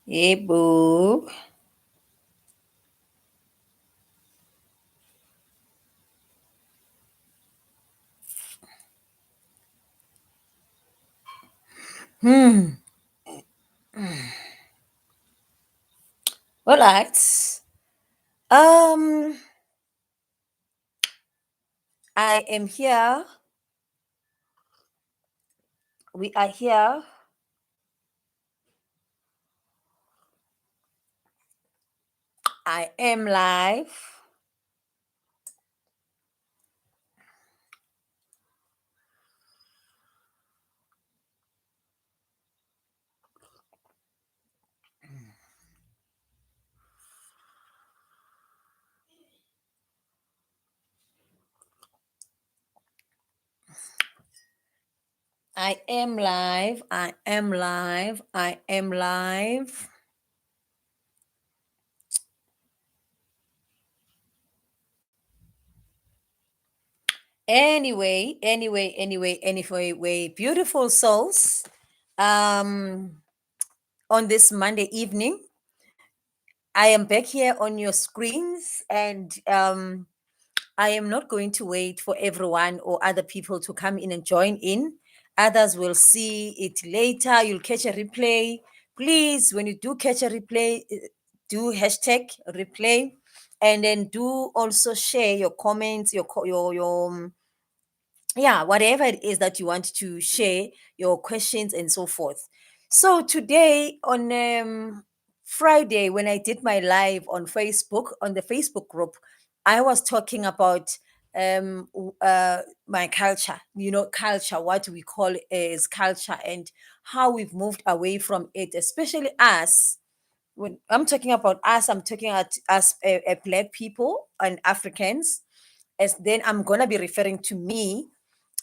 Yebo. All right. Um, I am here. We are here. I am live. I am live. I am live. I am live. Anyway, beautiful souls. Um, on this Monday evening, I am back here on your screens, and I am not going to wait for everyone or other people to come in and join in. Others will see it later. You'll catch a replay. Please, when you do catch a replay, do hashtag replay, and then do also share your comments, your yeah, whatever it is that you want to share, your questions and so forth. So today on Friday, when I did my live on Facebook, on the Facebook group, I was talking about my culture, culture, what we call is culture, and how we've moved away from it, especially us. When I'm talking about us, I'm talking about us, black people and Africans, as then I'm gonna be referring to me,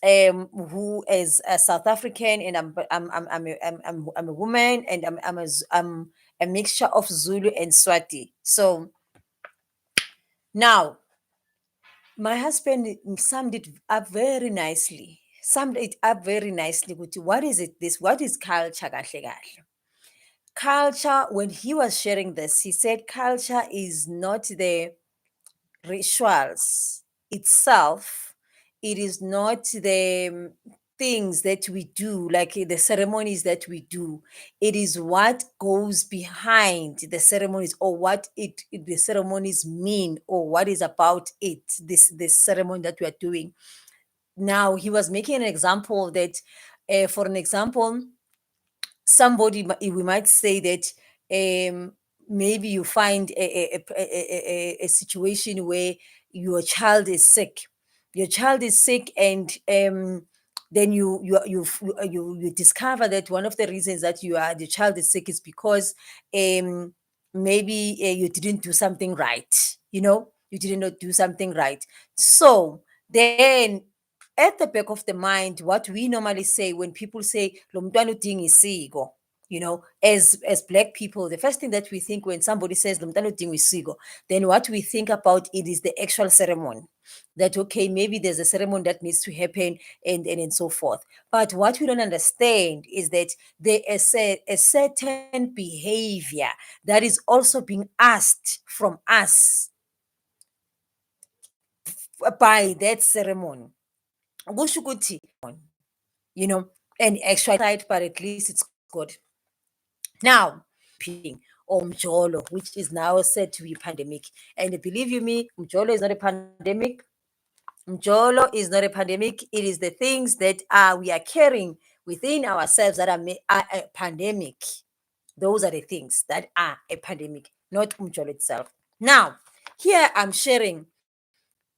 who is a South African, and I'm a woman, and I'm a mixture of Zulu and Swati. So now my husband summed it up very nicely. Summed it up very nicely. What is it? What is culture? Kahle kahle? Culture. When he was sharing this, he said culture is not the rituals itself. It is not the things that we do, like the ceremonies that we do. It is what goes behind the ceremonies, or what the ceremonies mean, or what is about it, this ceremony that we are doing. Now he was making an example that, for an example, we might say that maybe you find a situation where your child is sick. And then you discover that one of the reasons that the child is sick is because maybe you didn't do something right. You did not do something right. So then, at the back of the mind, what we normally say when people say "Lo mntwana udinga isiko," as black people, the first thing that we think when somebody says "Lo mntwana udinga isiko," then what we think about it is the actual ceremony. That, okay, maybe there's a ceremony that needs to happen, and so forth. But what we don't understand is that there is a certain behavior that is also being asked from us by that ceremony. Kusho ukuthi, and extra tight, but at least it's good. Now, or Mjolo, which is now said to be a pandemic. And believe you me, Mjolo is not a pandemic. Mjolo is not a pandemic. It is the things that we are carrying within ourselves that are a pandemic. Those are the things that are a pandemic, not Mjolo itself. Now, here I'm sharing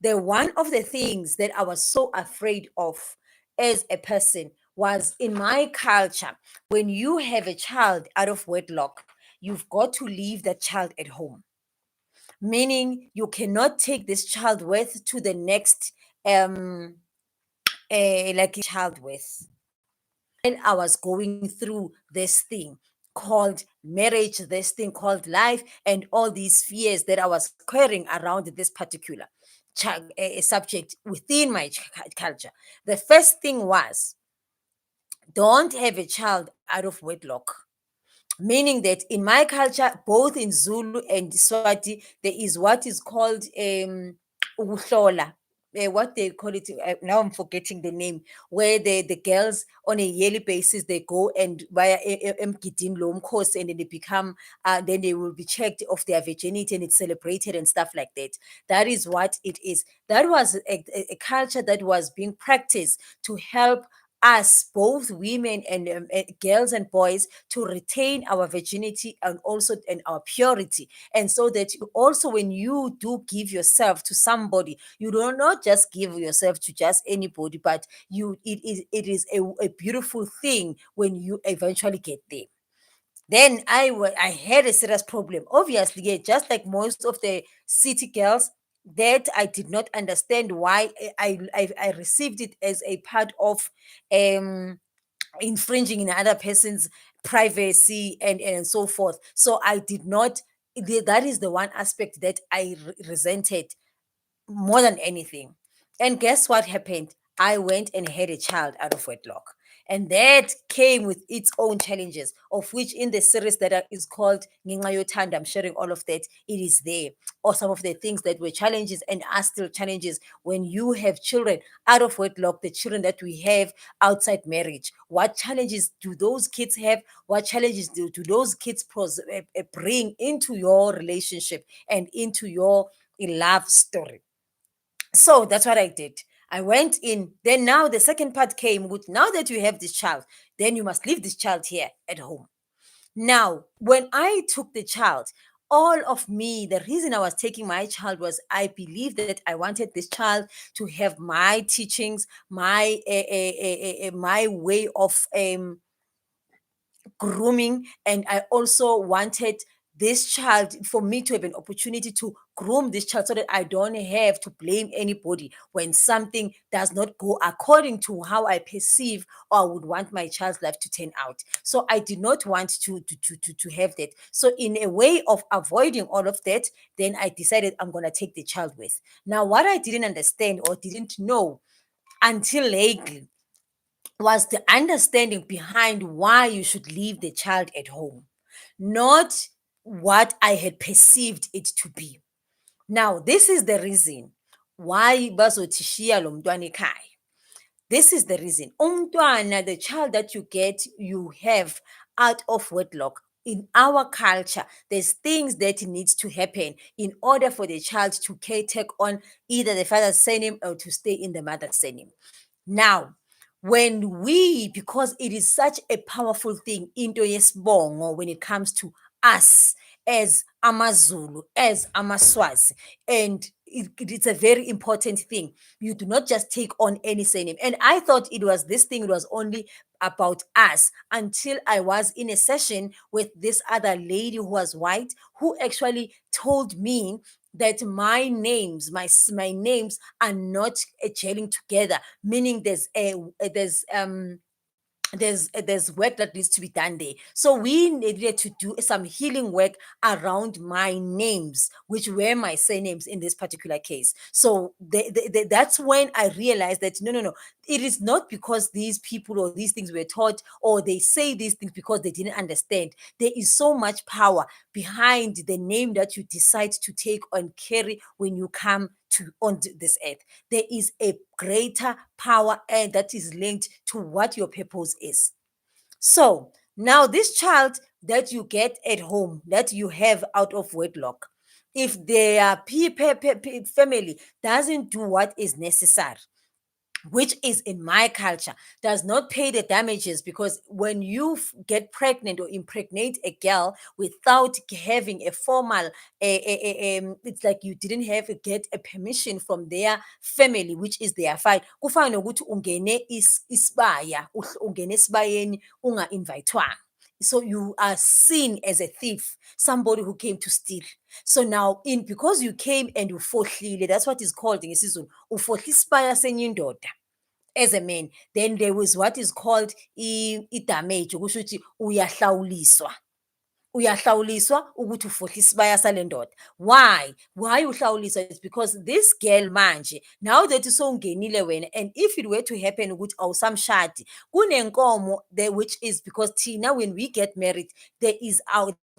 one of the things that I was so afraid of as a person was in my culture, when you have a child out of wedlock, you've got to leave that child at home, meaning you cannot take this child with to the next like child with. When I was going through this thing called marriage, this thing called life, and all these fears that I was carrying around this particular subject within my culture, the first thing was, don't have a child out of wedlock. Meaning that in my culture, both in Zulu and Swati, there is what is called ukuhlola. What they call it, now I'm forgetting the name, where the girls on a yearly basis they go and via emgidini lo mkhosi, and then they become then they will be checked of their virginity and it's celebrated and stuff like that. That is what it is. That was a culture that was being practiced to help us, both women and girls and boys, to retain our virginity and also and our purity, and so that also when you do give yourself to somebody, you do not just give yourself to just anybody, but it is a beautiful thing when you eventually get there. Then I had a serious problem. Obviously, yeah, just like most of the city girls, that I did not understand why I received it as a part of um infringing in another person's privacy and so forth. So I did not. That is the one aspect that I resented more than anything. And guess what happened? I went and had a child out of wedlock. And that came with its own challenges, of which in the series that is called Ngenxa Yothando, I'm sharing all of that. It is there. Or some of the things that were challenges and are still challenges when you have children out of wedlock, the children that we have outside marriage. What challenges do those kids have? What challenges do those kids bring into your relationship and into your love story? So that's what I did. I went in. Then now the second part came with, now that you have this child, then you must leave this child here at home. Now, when I took the child, all of me, the reason I was taking my child was I believed that I wanted this child to have my teachings, my way of grooming, and I also wanted this child, for me to have an opportunity to groom this child so that I don't have to blame anybody when something does not go according to how I perceive or I would want my child's life to turn out. So I did not want to have that. So in a way of avoiding all of that, then I decided I'm going to take the child with. Now, what I didn't understand or didn't know until lately was the understanding behind why you should leave the child at home, not what I had perceived it to be. Now, this is the reason why bazothishiya lo mntwana ekhaya. This is the reason. Umntwana, the child that you get, you have out of wedlock. In our culture, there's things that needs to happen in order for the child to take on either the father's surname or to stay in the mother's surname. Now, when we, because it is such a powerful thing, into yesibongo, when it comes to us as AmaZulu, as AmaSwazi, and it's a very important thing. You do not just take on any surname. And I thought it was this thing, it was only about us, until I was in a session with this other lady who was white, who actually told me that my names are not gelling together, meaning there's work that needs to be done there. So we needed to do some healing work around my names, which were my surnames in this particular case. So that's when I realized that no, it is not because these people or these things were taught, or they say these things because they didn't understand. There is so much power behind the name that you decide to take and carry when you come to on this earth. There is a greater power that is linked to what your purpose is. So now this child that you get at home, that you have out of wedlock, if their family doesn't do what is necessary, which is in my culture, does not pay the damages, because when you get pregnant or impregnate a girl without having a formal, it's like you didn't have to get a permission from their family, which is their fight. Kufana nokuthi ungene isibaya, ungene esibayeni unga-invitwanga. So you are seen as a thief, somebody who came to steal. So now, because you came and ufohlile, that's what is called in isiZulu, ufohle isibaya senye indoda as a man, then there was what is called i-damage, ukusho ukuthi uyahlawuliswa. Uyahlawuliswa ukuthi ufohle isibaya sale ndoda. Why uhlawuliswa? It's because this girl manje, now that usowungenile wena, and if it were to happen ukuthi awusamshadi, kunenkomo there, which is because thina when we get married, there is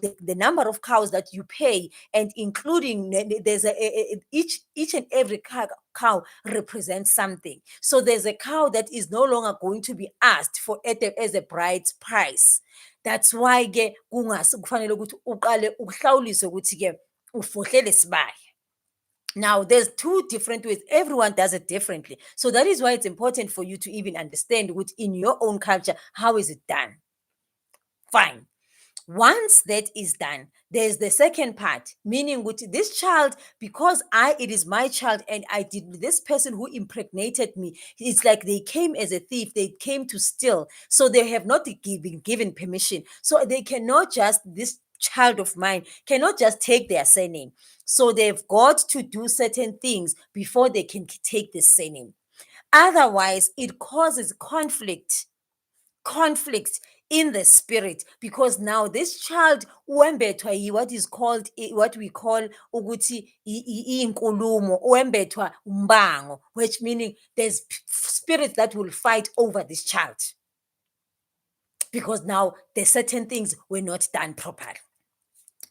the number of cows that you pay, and including there's each and every cow represents something. So there's a cow that is no longer going to be asked for as a bride's price. That's why ke kufanele ukuthi uqale ukuhlawuliswe ukuthi ke ufohlele sibaya. Now, there's two different ways. Everyone does it differently. So that is why it's important for you to even understand what in your own culture, how is it done? Fine. Once that is done, there's the second part, meaning with this child, because it is my child, and this person who impregnated me, it's like they came as a thief, they came to steal. So they have not been given permission. So they cannot just, this child of mine cannot just take their surname. So they've got to do certain things before they can take the surname. Otherwise, it causes conflict in the spirit, because now this child uwembethwa what is called, what we call ukuthi inkulumo, uwembethwa umbango, which meaning there's spirits that will fight over this child, because now there's certain things were not done properly.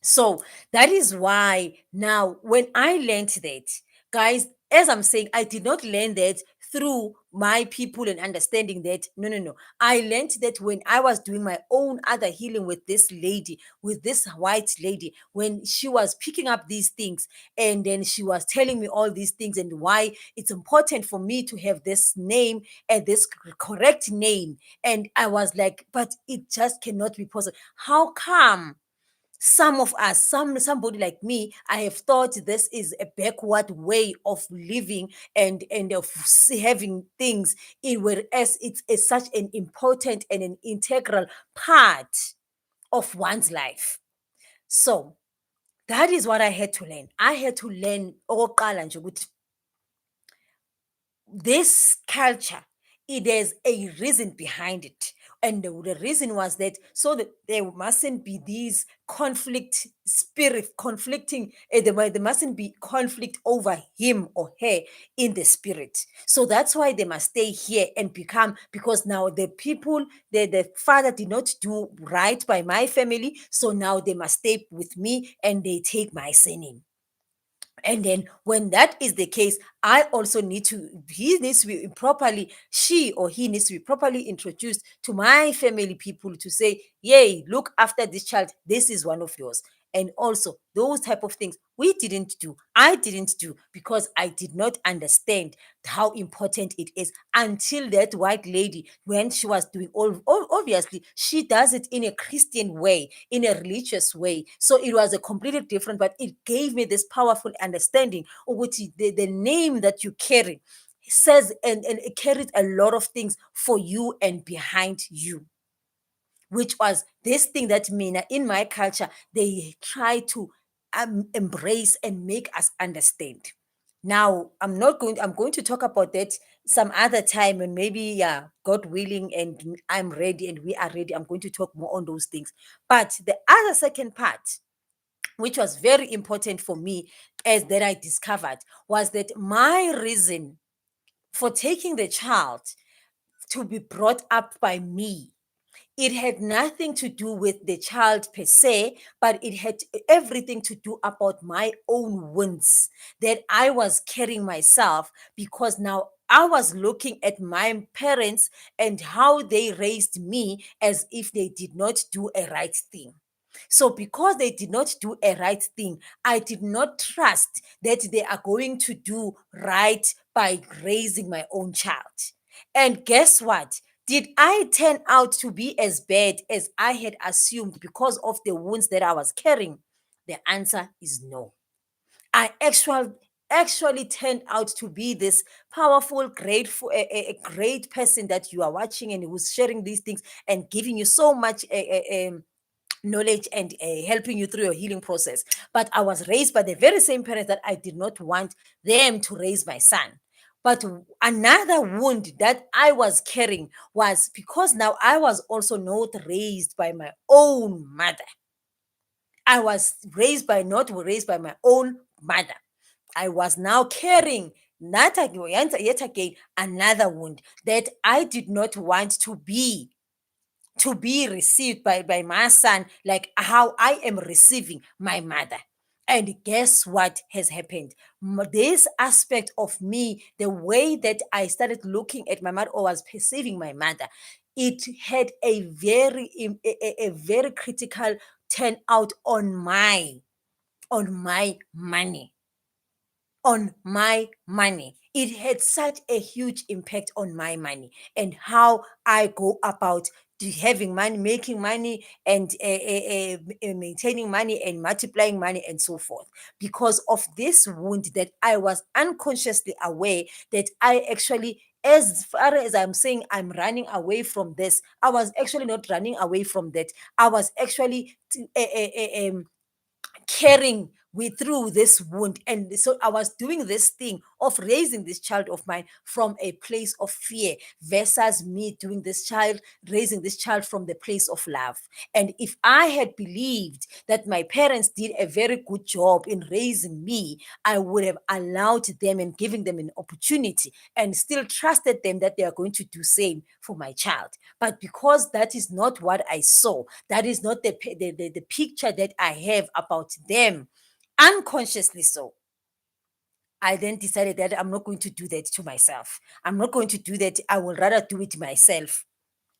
So that is why now when I learned that, guys, as I'm saying, I did not learn that through my people and understanding that. No. I learned that when I was doing my own other healing with this lady, with this white lady, when she was picking up these things, and then she was telling me all these things and why it's important for me to have this name and this correct name. And I was like, but it just cannot be possible. How come? Some of us, somebody like me, I have thought this is a backward way of living and of having things in, whereas it's such an important and an integral part of one's life. So that is what I had to learn. I had to learn okokuqala nje ukuthi this culture, it has a reason behind it. And the reason was that so that there mustn't be these conflicting, there mustn't be conflict over him or her in the spirit. So that's why they must stay here and become, because now the people, the father did not do right by my family, so now they must stay with me and they take my surname. And then when that is the case, I also he needs to be properly, she or he needs to be properly introduced to my family people to say, yay, look after this child, this is one of yours. And also those type of things I didn't do, because I did not understand how important it is until that white lady, when she was doing obviously she does it in a Christian way, in a religious way. So it was a completely different, but it gave me this powerful understanding of what the name that you carry says, and it carries a lot of things for you and behind you, which was this thing that Mina, in my culture, they try to embrace and make us understand. Now, I'm going to talk about that some other time, and maybe, yeah, God willing, and I'm ready and we are ready, I'm going to talk more on those things. But the other second part, which was very important for me, as that I discovered, was that my reason for taking the child to be brought up by me, it had nothing to do with the child per se, but it had everything to do about my own wounds that I was carrying myself, because now I was looking at my parents and how they raised me as if they did not do a right thing. So because they did not do a right thing, I did not trust that they are going to do right by raising my own child. And guess what? Did I turn out to be as bad as I had assumed because of the wounds that I was carrying? The answer is no. I actually turned out to be this powerful, grateful, a great person that you are watching and who's sharing these things and giving you so much knowledge and helping you through your healing process. But I was raised by the very same parents that I did not want them to raise my son. But another wound that I was carrying was because now I was also not raised by my own mother. I was raised by not raised by my own mother. I was now carrying not yet again another wound that I did not want to be received by my son like how I am receiving my mother. And guess what has happened? This aspect of me, the way that I started looking at my mother or was perceiving my mother, it had a very critical turn out on my money, on my money. It had such a huge impact on my money and how I go about having money, making money, and maintaining money and multiplying money and so forth. Because of this wound that I was unconsciously aware that I actually, as far as I'm saying I'm running away from this, I was actually not running away from that. I was actually carrying with through this wound. And so I was doing this thing of raising this child of mine from a place of fear versus me doing this child, raising this child from the place of love. And if I had believed that my parents did a very good job in raising me, I would have allowed them and given them an opportunity and still trusted them that they are going to do same for my child. But because that is not what I saw, that is not the picture that I have about them, unconsciously so, I then decided that I'm not going to do that to myself. I'm not going to do that. I will rather do it myself.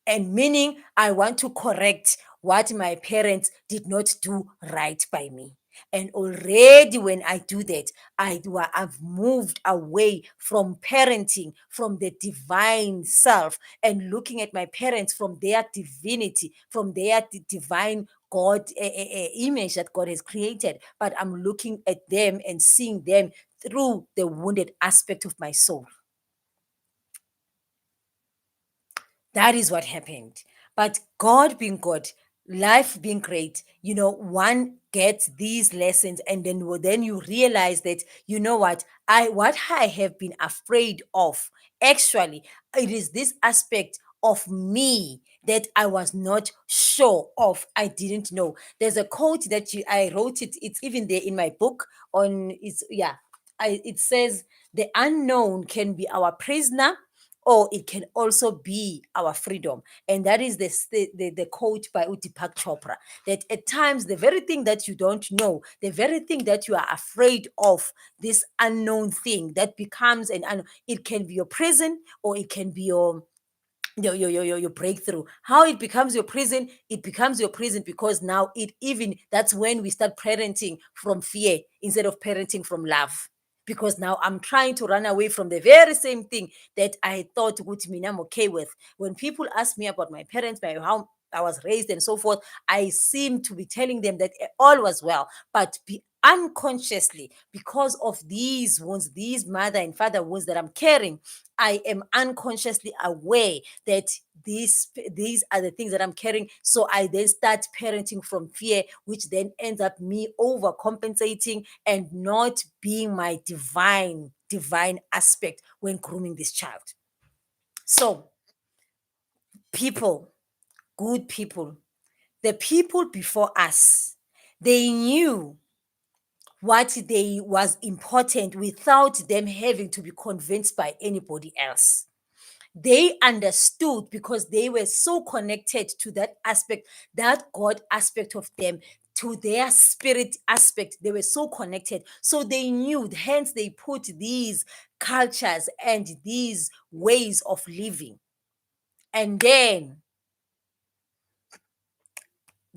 And meaning, I want to correct what my parents did not do right by me. And already when I do that, I've moved away from parenting, from the divine self, and looking at my parents from their divinity, from their divine God image that God has created. But I'm looking at them and seeing them through the wounded aspect of my soul. That is what happened. But God being God, life being great, one gets these lessons, and then you realize that, what I have been afraid of, actually, it is this aspect of me that I was not sure of. I didn't know. There's a quote that I wrote it. It's even there in my book on it's yeah. It says the unknown can be our prisoner, or it can also be our freedom. And that is the quote by Deepak Chopra, that at times the very thing that you don't know, the very thing that you are afraid of, this unknown thing that becomes it can be your prison, or it can be your breakthrough. How it becomes your prison? It becomes your prison because now that's when we start parenting from fear instead of parenting from love. Because now I'm trying to run away from the very same thing that I thought would mean I'm okay with. When people ask me about my parents, how I was raised and so forth, I seem to be telling them that all was well, but unconsciously, because of these wounds, these mother and father wounds that I'm carrying, I am unconsciously aware that these are the things that I'm carrying. So I then start parenting from fear, which then ends up me overcompensating and not being my divine aspect when grooming this child. So people, good people, the people before us, they knew what they was important without them having to be convinced by anybody else. They understood because they were so connected to that aspect, that God aspect of them, to their spirit aspect. They were so connected. So they knew, hence, they put these cultures and these ways of living. And then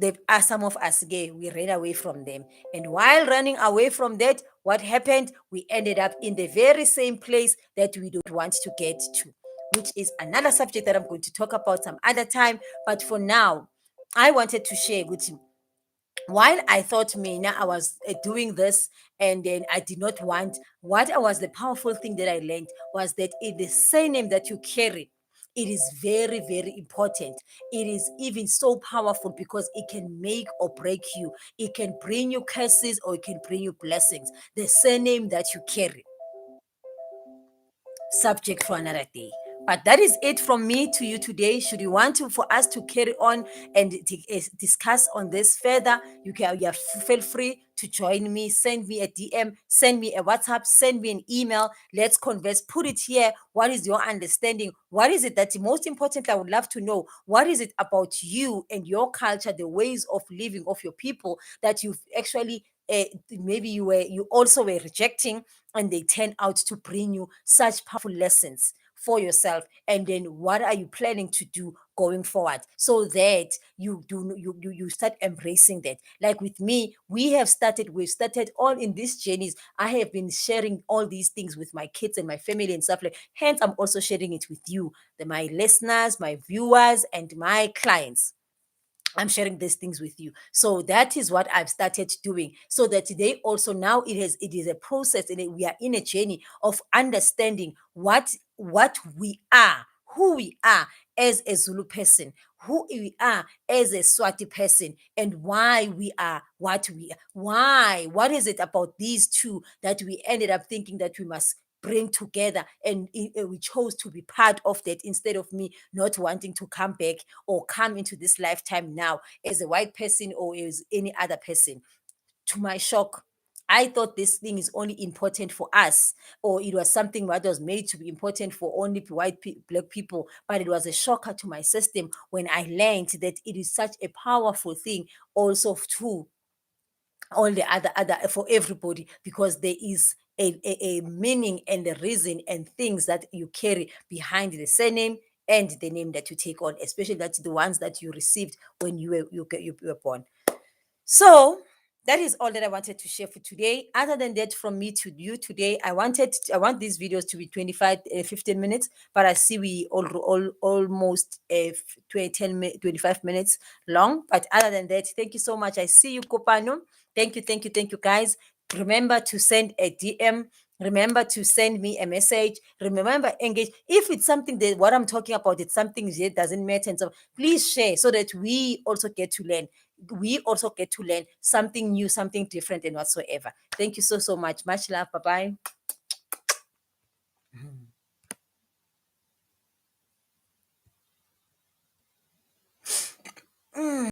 There are some of us gay, we ran away from them. And while running away from that, what happened? We ended up in the very same place that we don't want to get to, which is another subject that I'm going to talk about some other time. But for now, I wanted to share with you, while I thought Mina, I was doing this, and then I did not want, what I was, the powerful thing that I learned was that in the surname that you carry, it is very, very important. It is even so powerful because it can make or break you. It can bring you curses or it can bring you blessings. The surname that you carry, subject for another day. But that is it from me to you today. Should you want to, for us to carry on and discuss on this further, feel free to join me. Send me a DM, send me a WhatsApp, send me an email. Let's converse. Put it here. What is your understanding? What is it that, most importantly, I would love to know? What is it about you and your culture, the ways of living of your people, that you've actually maybe you also were rejecting, and they turn out to bring you such powerful lessons for yourself? And then what are you planning to do going forward, so that you start embracing that? Like with me, we've started all in these journeys. I have been sharing all these things with my kids and my family and stuff, like, hence I'm also sharing it with you, my listeners, my viewers, and my clients. I'm sharing these things with you. So that is what I've started doing. So that today also, now it is a process, and we are in a journey of understanding what we are, who we are as a Zulu person, who we are as a Swati person, and why we are what we are. Why? What is it about these two that we ended up thinking that we must bring together, and we chose to be part of that, instead of me not wanting to come back or come into this lifetime now as a white person or as any other person. To my shock, I thought this thing is only important for us, or it was something that was made to be important for only black people. But it was a shocker to my system when I learned that it is such a powerful thing also to all the other for everybody, because there is a meaning and a reason and things that you carry behind the surname and the name that you take on, especially that the ones that you received when you were born. So that is all that I wanted to share for today. Other than that, from me to you today, I want these videos to be 25, 15 minutes, but I see we almost 25 minutes long. But other than that, thank you so much. I see you, Kopano. Thank you, guys. Remember to send a DM. Remember to send me a message. Remember, engage. If it's something that what I'm talking about, it's something that doesn't matter, and so please share so that we also get to learn. We also get to learn something new, something different, and whatsoever. Thank you so much. Much love. Bye bye.